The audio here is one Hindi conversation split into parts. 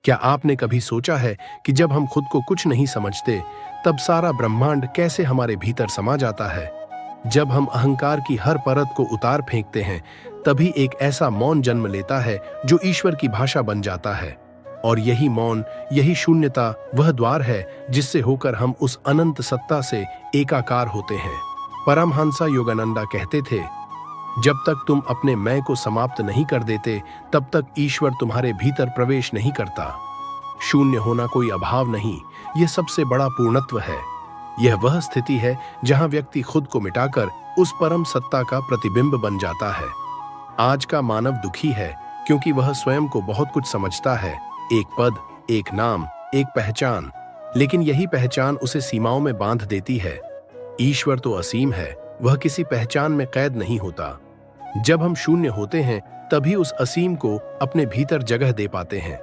क्या आपने कभी सोचा है कि जब हम खुद को कुछ नहीं समझते, तब सारा ब्रह्मांड कैसे हमारे भीतर समा जाता है? जब हम अहंकार की हर परत को उतार फेंकते हैं, तभी एक ऐसा मौन जन्म लेता है जो ईश्वर की भाषा बन जाता है। और यही मौन, यही शून्यता वह द्वार है जिससे होकर हम उस अनंत सत्ता से एकाकार होते हैं। परमहंस योगानंदा कहते थे, जब तक तुम अपने मैं को समाप्त नहीं कर देते, तब तक ईश्वर तुम्हारे भीतर प्रवेश नहीं करता। शून्य होना कोई अभाव नहीं, यह सबसे बड़ा पूर्णत्व है। यह वह स्थिति है जहां व्यक्ति खुद को मिटाकर उस परम सत्ता का प्रतिबिंब बन जाता है। आज का मानव दुखी है क्योंकि वह स्वयं को बहुत कुछ समझता है, एक पद, एक नाम, एक पहचान, लेकिन यही पहचान उसे सीमाओं में बांध देती है। ईश्वर तो असीम है, वह किसी पहचान में कैद नहीं होता। जब हम शून्य होते हैं, तभी उस असीम को अपने भीतर जगह दे पाते हैं।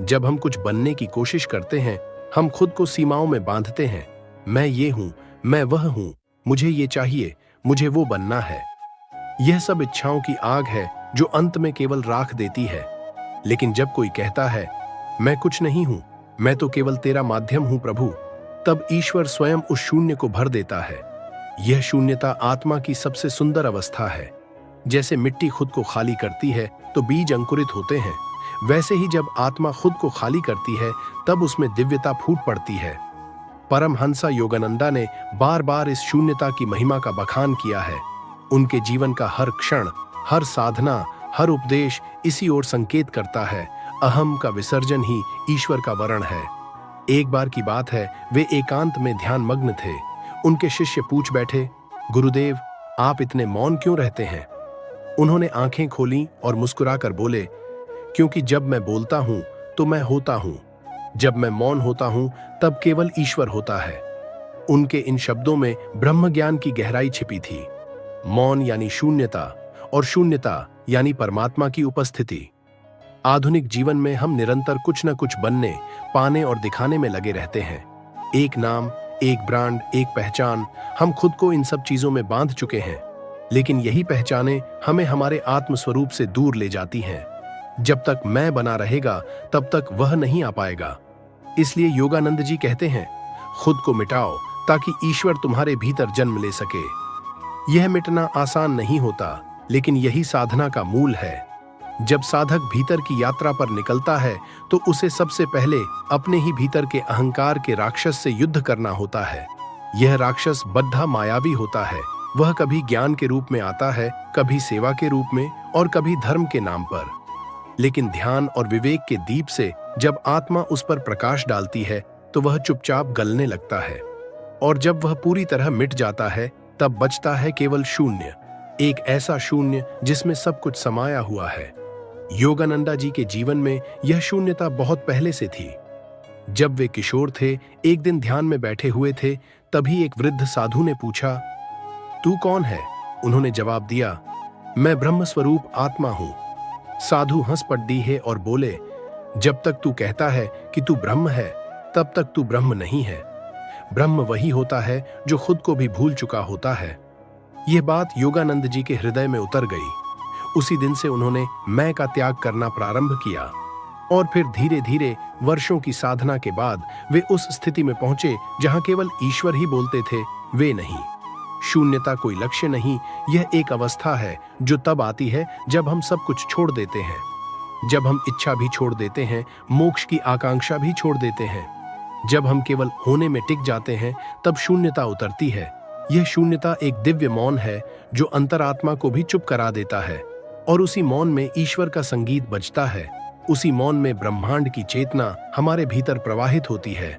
जब हम कुछ बनने की कोशिश करते हैं, हम खुद को सीमाओं में बांधते हैं। मैं ये हूं, मैं वह हूं, मुझे ये चाहिए, मुझे वो बनना है। यह सब इच्छाओं की आग है जो अंत में केवल राख देती है। लेकिन जब कोई कहता है, मैं कुछ नहीं हूं, मैं तो केवल तेरा माध्यम हूं प्रभु, तब ईश्वर स्वयं उस शून्य को भर देता है। यह शून्यता आत्मा की सबसे सुंदर अवस्था है। जैसे मिट्टी खुद को खाली करती है तो बीज अंकुरित होते हैं, वैसे ही जब आत्मा खुद को खाली करती है, तब उसमें दिव्यता फूट पड़ती है। परमहंस योगानंदा ने बार बार इस शून्यता की महिमा का बखान किया है। उनके जीवन का हर क्षण, हर साधना, हर उपदेश इसी ओर संकेत करता है। अहम का विसर्जन ही ईश्वर का वरण है। एक बार की बात है, वे एकांत में ध्यान मग्न थे। उनके शिष्य पूछ बैठे, गुरुदेव, आप इतने मौन क्यों रहते हैं? उन्होंने आंखें खोली और मुस्कुराकर बोले, क्योंकि जब मैं बोलता हूं तो मैं होता हूं, जब मैं मौन होता हूं तब केवल ईश्वर होता है। उनके इन शब्दों में ब्रह्म ज्ञान की गहराई छिपी थी। मौन यानी शून्यता, और शून्यता यानी परमात्मा की उपस्थिति। आधुनिक जीवन में हम निरंतर कुछ न कुछ बनने, पाने और दिखाने में लगे रहते हैं। एक नाम, एक ब्रांड, एक पहचान, हम खुद को इन सब चीजों में बांध चुके हैं। लेकिन यही पहचानें हमें हमारे आत्म स्वरूप से दूर ले जाती हैं। जब तक मैं बना रहेगा, तब तक वह नहीं आ पाएगा। इसलिए योगानंद जी कहते हैं, खुद को मिटाओ ताकि ईश्वर तुम्हारे भीतर जन्म ले सके। यह मिटना आसान नहीं होता, लेकिन यही साधना का मूल है। जब साधक भीतर की यात्रा पर निकलता है, तो उसे सबसे पहले अपने ही भीतर के अहंकार के राक्षस से युद्ध करना होता है। यह राक्षस बद्धा मायावी होता है। वह कभी ज्ञान के रूप में आता है, कभी सेवा के रूप में, और कभी धर्म के नाम पर। लेकिन ध्यान और विवेक के दीप से जब आत्मा उस पर प्रकाश डालती है, तो वह चुपचाप गलने लगता है। और जब वह पूरी तरह मिट जाता है, तब बचता है केवल शून्य, एक ऐसा शून्य जिसमें सब कुछ समाया हुआ है। योगानंदा जी के जीवन में यह शून्यता बहुत पहले से थी। जब वे किशोर थे, एक दिन ध्यान में बैठे हुए थे, तभी एक वृद्ध साधु ने पूछा, तू कौन है? उन्होंने जवाब दिया, मैं ब्रह्म स्वरूप आत्मा हूं। साधु हंस पड़ी है और बोले, जब तक तू कहता है कि तू ब्रह्म है, तब तक तू ब्रह्म नहीं है। ब्रह्म वही होता है जो खुद को भी भूल चुका होता है। यह बात योगानंद जी के हृदय में उतर गई। उसी दिन से उन्होंने मैं का त्याग करना प्रारंभ किया, और फिर धीरे धीरे वर्षों की साधना के बाद वे उस स्थिति में पहुंचे जहां केवल ईश्वर ही बोलते थे, वे नहीं। शून्यता कोई लक्ष्य नहीं, यह एक अवस्था है जो तब आती है जब हम सब कुछ छोड़ देते हैं। जब हम इच्छा भी छोड़ देते हैं, मोक्ष की आकांक्षा भी छोड़ देते हैं। जब हम केवल होने में टिक जाते हैं, तब शून्यता उतरती है। यह शून्यता एक दिव्य मौन है जो अंतरात्मा को भी चुप करा देता है, और उसी मौन में ईश्वर का संगीत बजता है। उसी मौन में ब्रह्मांड की चेतना हमारे भीतर प्रवाहित होती है।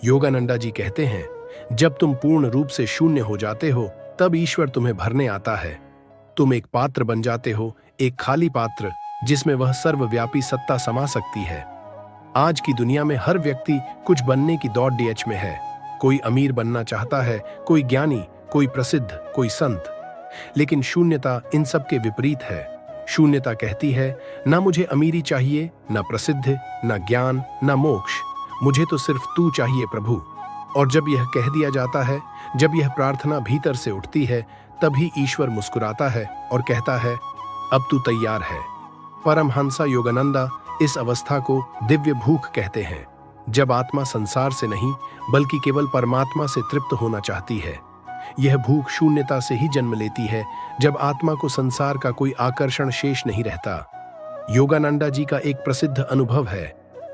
योगानंदा जी कहते हैं, जब तुम पूर्ण रूप से शून्य हो जाते हो, तब ईश्वर तुम्हें भरने आता है। तुम एक पात्र बन जाते हो, एक खाली पात्र जिसमें वह सर्वव्यापी सत्ता समा सकती है। आज की दुनिया में हर व्यक्ति कुछ बनने की दौड़ में है। कोई अमीर बनना चाहता है, कोई ज्ञानी, कोई प्रसिद्ध, कोई संत। लेकिन शून्यता इन सब के विपरीत है। शून्यता कहती है, ना मुझे अमीरी चाहिए, ना प्रसिद्ध, ना ज्ञान, ना मोक्ष, मुझे तो सिर्फ तू चाहिए प्रभु। और जब यह कह दिया जाता है, जब यह प्रार्थना भीतर से उठती है, तभी ईश्वर मुस्कुराता है और कहता है, अब तू तैयार है। परमहंस योगानंदा इस अवस्था को दिव्य भूख कहते हैं, जब आत्मा संसार से नहीं बल्कि केवल परमात्मा से तृप्त होना चाहती है। यह भूख शून्यता से ही जन्म लेती है, जब आत्मा को संसार का कोई आकर्षण शेष नहीं रहता। योगानंदा जी का एक प्रसिद्ध अनुभव है।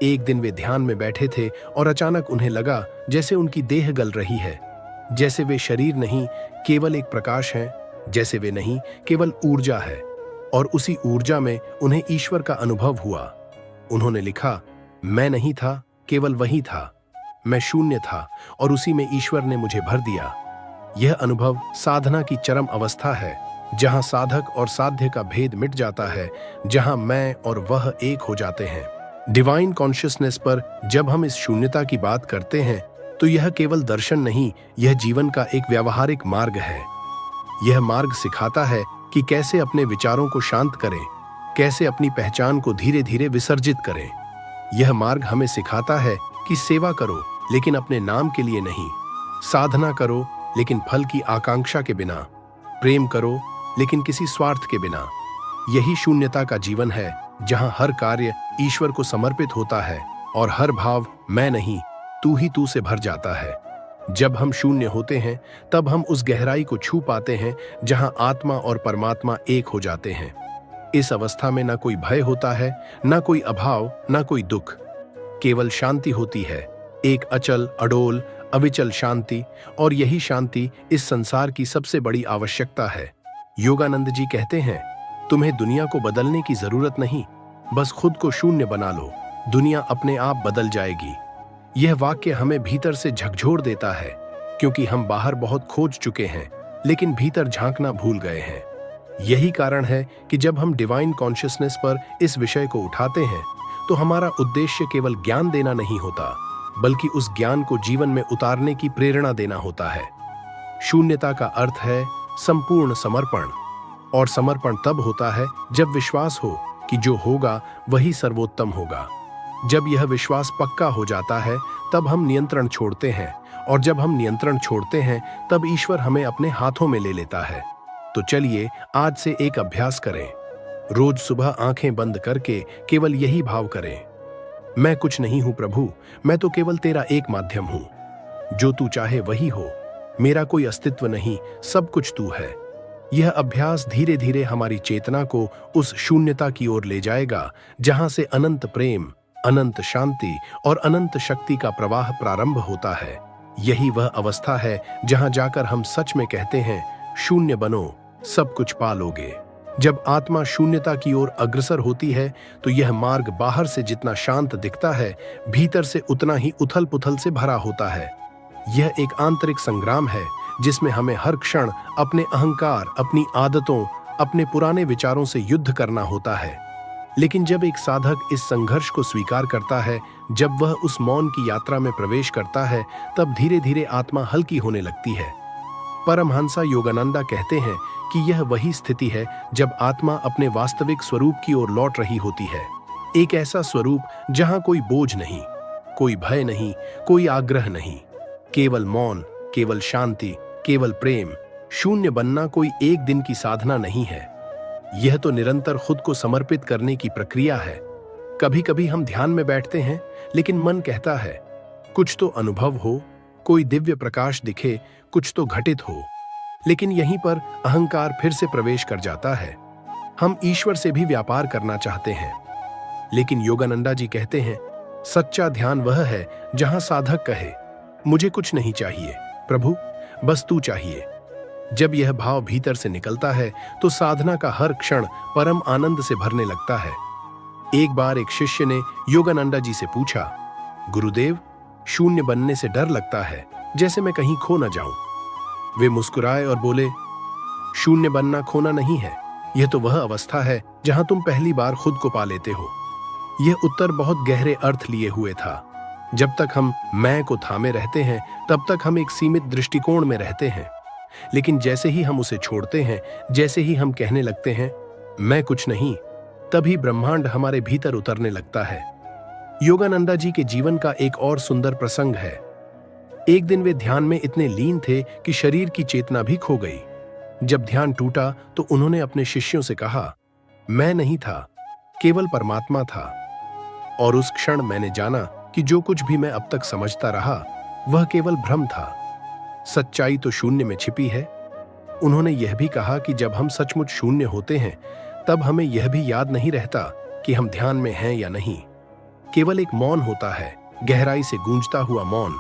एक दिन वे ध्यान में बैठे थे और अचानक उन्हें लगा जैसे उनकी देह गल रही है, जैसे वे शरीर नहीं केवल एक प्रकाश हैं, जैसे वे नहीं केवल ऊर्जा है। और उसी ऊर्जा में उन्हें ईश्वर का अनुभव हुआ। उन्होंने लिखा, मैं नहीं था, केवल वही था, मैं शून्य था और उसी में ईश्वर ने मुझे भर दिया। यह अनुभव साधना की चरम अवस्था है, जहां साधक और साध्य का भेद मिट जाता है, जहां मैं और वह एक हो जाते हैं। डिवाइन कॉन्शियसनेस पर जब हम इस शून्यता की बात करते हैं तो यह केवल दर्शन नहीं, यह जीवन का एक व्यावहारिक मार्ग है। यह मार्ग सिखाता है कि कैसे अपने विचारों को शांत करें, कैसे अपनी पहचान को धीरे धीरे विसर्जित करें। यह मार्ग हमें सिखाता है कि सेवा करो लेकिन अपने नाम के लिए नहीं, साधना करो लेकिन फल की आकांक्षा के बिना, प्रेम करो लेकिन किसी स्वार्थ के बिना। यही शून्यता का जीवन है, जहां हर कार्य ईश्वर को समर्पित होता है और हर भाव मैं नहीं तू ही तू से भर जाता है। जब हम शून्य होते हैं तब हम उस गहराई को छू पाते हैं जहां आत्मा और परमात्मा एक हो जाते हैं। इस अवस्था में ना कोई भय होता है, ना कोई अभाव, ना कोई दुख, केवल शांति होती है, एक अचल अडोल अविचल शांति। और यही शांति इस संसार की सबसे बड़ी आवश्यकता है। योगानंद जी कहते हैं, तुम्हें दुनिया को बदलने की जरूरत नहीं, बस खुद को शून्य बना लो, दुनिया अपने आप बदल जाएगी। यह वाक्य हमें भीतर से झकझोर देता है, क्योंकि हम बाहर बहुत खोज चुके हैं लेकिन भीतर झांकना भूल गए हैं। यही कारण है कि जब हम डिवाइन कॉन्शियसनेस पर इस विषय को उठाते हैं तो हमारा उद्देश्य केवल ज्ञान देना नहीं होता, बल्कि उस ज्ञान को जीवन में उतारने की प्रेरणा देना होता है। शून्यता का अर्थ है संपूर्ण समर्पण, और समर्पण तब होता है जब विश्वास हो कि जो होगा वही सर्वोत्तम होगा। जब यह विश्वास पक्का हो जाता है तब हम नियंत्रण छोड़ते हैं, और जब हम नियंत्रण छोड़ते हैं तब ईश्वर हमें अपने हाथों में ले लेता है। तो चलिए आज से एक अभ्यास करें। रोज सुबह आंखें बंद करके केवल यही भाव करें, मैं कुछ नहीं हूं प्रभु, मैं तो केवल तेरा एक माध्यम हूं। जो तू चाहे वही हो, मेरा कोई अस्तित्व नहीं, सब कुछ तू है। यह अभ्यास धीरे धीरे हमारी चेतना को उस शून्यता की ओर ले जाएगा जहां से अनंत प्रेम, अनंत शांति और अनंत शक्ति का प्रवाह प्रारंभ होता है। यही वह अवस्था है जहां जाकर हम सच में कहते हैं, शून्य बनो, सब कुछ पा लोगे। जब आत्मा शून्यता की ओर अग्रसर होती है तो यह मार्ग बाहर से जितना शांत दिखता है, भीतर से उतना ही उथल पुथल से भरा होता है। यह एक आंतरिक संग्राम है जिसमें हमें हर क्षण अपने अहंकार, अपनी आदतों, अपने पुराने विचारों से युद्ध करना होता है। लेकिन जब एक साधक इस संघर्ष को स्वीकार करता है, जब वह उस मौन की यात्रा में प्रवेश करता है, तब धीरे धीरे आत्मा हल्की होने लगती है। परमहंसा योगानंदा कहते हैं कि यह वही स्थिति है जब आत्मा अपने वास्तविक स्वरूप की ओर लौट रही होती है। एक ऐसा स्वरूप जहां कोई बोझ नहीं, कोई भय नहीं, कोई आग्रह नहीं, केवल मौन, केवल शांति, केवल प्रेम। शून्य बनना कोई एक दिन की साधना नहीं है, यह तो निरंतर खुद को समर्पित करने की प्रक्रिया है। कभी कभी हम ध्यान में बैठते हैं लेकिन मन कहता है, कुछ तो अनुभव हो, कोई दिव्य प्रकाश दिखे, कुछ तो घटित हो। लेकिन यहीं पर अहंकार फिर से प्रवेश कर जाता है। हम ईश्वर से भी व्यापार करना चाहते हैं। लेकिन योगानंदा जी कहते हैं, सच्चा ध्यान वह है जहां साधक कहे, मुझे कुछ नहीं चाहिए प्रभु, बस तू चाहिए। जब यह भाव भीतर से निकलता है तो साधना का हर क्षण परम आनंद से भरने लगता है। एक बार एक शिष्य ने योगानंदा जी से पूछा, गुरुदेव, शून्य बनने से डर लगता है, जैसे मैं कहीं खो न जाऊं। वे मुस्कुराए और बोले, शून्य बनना खोना नहीं है, यह तो वह अवस्था है जहां तुम पहली बार खुद को पा लेते हो। यह उत्तर बहुत गहरे अर्थ लिए हुए था। जब तक हम मैं को थामे रहते हैं तब तक हम एक सीमित दृष्टिकोण में रहते हैं, लेकिन जैसे ही हम उसे छोड़ते हैं, जैसे ही हम कहने लगते हैं मैं कुछ नहीं, तभी ब्रह्मांड हमारे भीतर उतरने लगता है। योगानंदा जी के जीवन का एक और सुंदर प्रसंग है। एक दिन वे ध्यान में इतने लीन थे कि शरीर की चेतना भी खो गई। जब ध्यान टूटा तो उन्होंने अपने शिष्यों से कहा, मैं नहीं था, केवल परमात्मा था। और उस क्षण मैंने जाना कि जो कुछ भी मैं अब तक समझता रहा वह केवल भ्रम था। सच्चाई तो शून्य में छिपी है। उन्होंने यह भी कहा कि जब हम सचमुच शून्य होते हैं तब हमें यह भी याद नहीं रहता कि हम ध्यान में हैं या नहीं। केवल एक मौन होता है, गहराई से गूंजता हुआ मौन,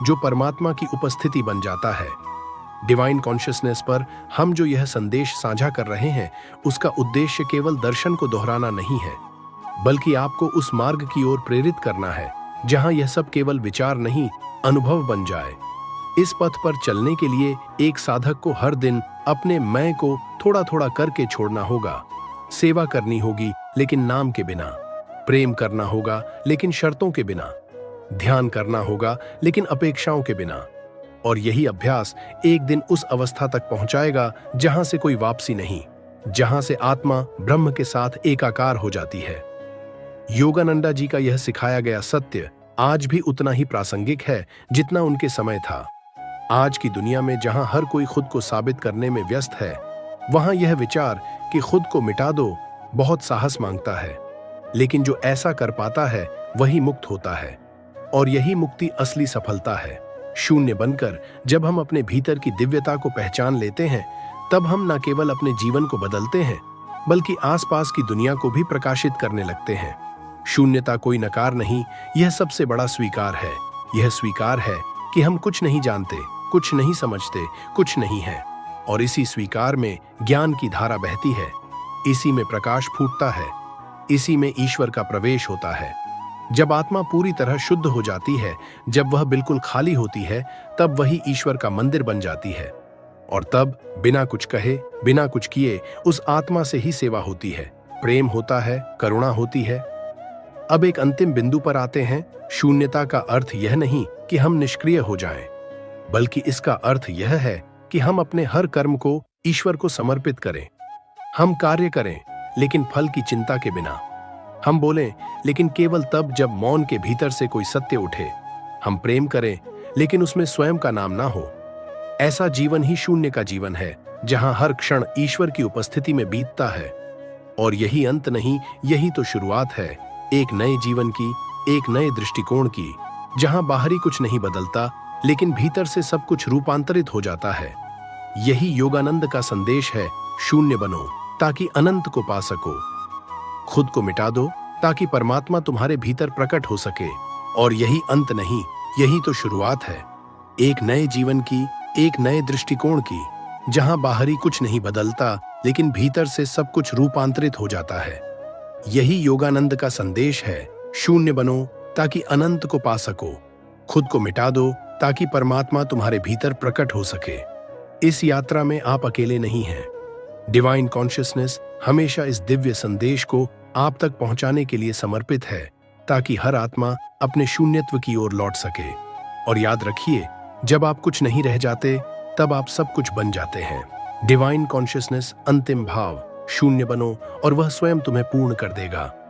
जो परमात्मा की उपस्थिति बन जाता है। डिवाइन कॉन्शियसनेस पर हम जो यह संदेश साझा कर रहे हैं उसका उद्देश्य केवल दर्शन को दोहराना नहीं है, बल्कि आपको उस मार्ग की ओर प्रेरित करना है जहां यह सब केवल विचार नहीं, अनुभव बन जाए। इस पथ पर चलने के लिए एक साधक को हर दिन अपने मैं को थोड़ा थोड़ा करके छोड़ना होगा। सेवा करनी होगी लेकिन नाम के बिना, प्रेम करना होगा लेकिन शर्तों के बिना, ध्यान करना होगा लेकिन अपेक्षाओं के बिना। और यही अभ्यास एक दिन उस अवस्था तक पहुंचाएगा जहां से कोई वापसी नहीं, जहां से आत्मा ब्रह्म के साथ एकाकार हो जाती है। योगानंदा जी का यह सिखाया गया सत्य आज भी उतना ही प्रासंगिक है जितना उनके समय था। आज की दुनिया में जहां हर कोई खुद को साबित करने में व्यस्त है, वहां यह विचार कि खुद को मिटा दो बहुत साहस मांगता है। लेकिन जो ऐसा कर पाता है वही मुक्त होता है, और यही मुक्ति असली सफलता है। शून्य बनकर जब हम अपने भीतर की दिव्यता को पहचान लेते हैं, तब हम न केवल अपने जीवन को बदलते हैं बल्कि आसपास की दुनिया को भी प्रकाशित करने लगते हैं। शून्यता कोई नकार नहीं, यह सबसे बड़ा स्वीकार है। यह स्वीकार है कि हम कुछ नहीं जानते, कुछ नहीं समझते, कुछ नहीं है, और इसी स्वीकार में ज्ञान की धारा बहती है, इसी में प्रकाश फूटता है, इसी में ईश्वर का प्रवेश होता है। जब आत्मा पूरी तरह शुद्ध हो जाती है, जब वह बिल्कुल खाली होती है, तब वही ईश्वर का मंदिर बन जाती है। और तब बिना कुछ कहे, बिना कुछ किए उस आत्मा से ही सेवा होती है, प्रेम होता है, करुणा होती है। अब एक अंतिम बिंदु पर आते हैं। शून्यता का अर्थ यह नहीं कि हम निष्क्रिय हो जाएं, बल्कि इसका अर्थ यह है कि हम अपने हर कर्म को ईश्वर को समर्पित करें। हम कार्य करें लेकिन फल की चिंता के बिना। हम बोलें लेकिन केवल तब जब मौन के भीतर से कोई सत्य उठे। हम प्रेम करें लेकिन उसमें स्वयं का नाम ना हो। ऐसा जीवन ही शून्य का जीवन है, जहां हर क्षण ईश्वर की उपस्थिति में बीतता है। और यही अंत नहीं, यही तो शुरुआत है एक नए जीवन की, एक नए दृष्टिकोण की, जहां बाहरी कुछ नहीं बदलता लेकिन भीतर से सब कुछ रूपांतरित हो जाता है। यही योगानंद का संदेश है, शून्य बनो ताकि अनंत को पा सको। खुद को मिटा दो ताकि परमात्मा तुम्हारे भीतर प्रकट हो सके। और यही अंत नहीं, यही तो शुरुआत है एक नए जीवन की, एक नए दृष्टिकोण की, जहां बाहरी कुछ नहीं बदलता लेकिन भीतर से सब कुछ रूपांतरित हो जाता है। यही योगानंद का संदेश है, शून्य बनो ताकि अनंत को पा सको। खुद को मिटा दो ताकि परमात्मा तुम्हारे भीतर प्रकट हो सके। इस यात्रा में आप अकेले नहीं हैं। डिवाइन कॉन्शियसनेस हमेशा इस दिव्य संदेश को आप तक पहुंचाने के लिए समर्पित है, ताकि हर आत्मा अपने शून्यत्व की ओर लौट सके। और याद रखिए, जब आप कुछ नहीं रह जाते, तब आप सब कुछ बन जाते हैं। डिवाइन कॉन्शियसनेस अंतिम भाव, शून्य बनो और वह स्वयं तुम्हें पूर्ण कर देगा।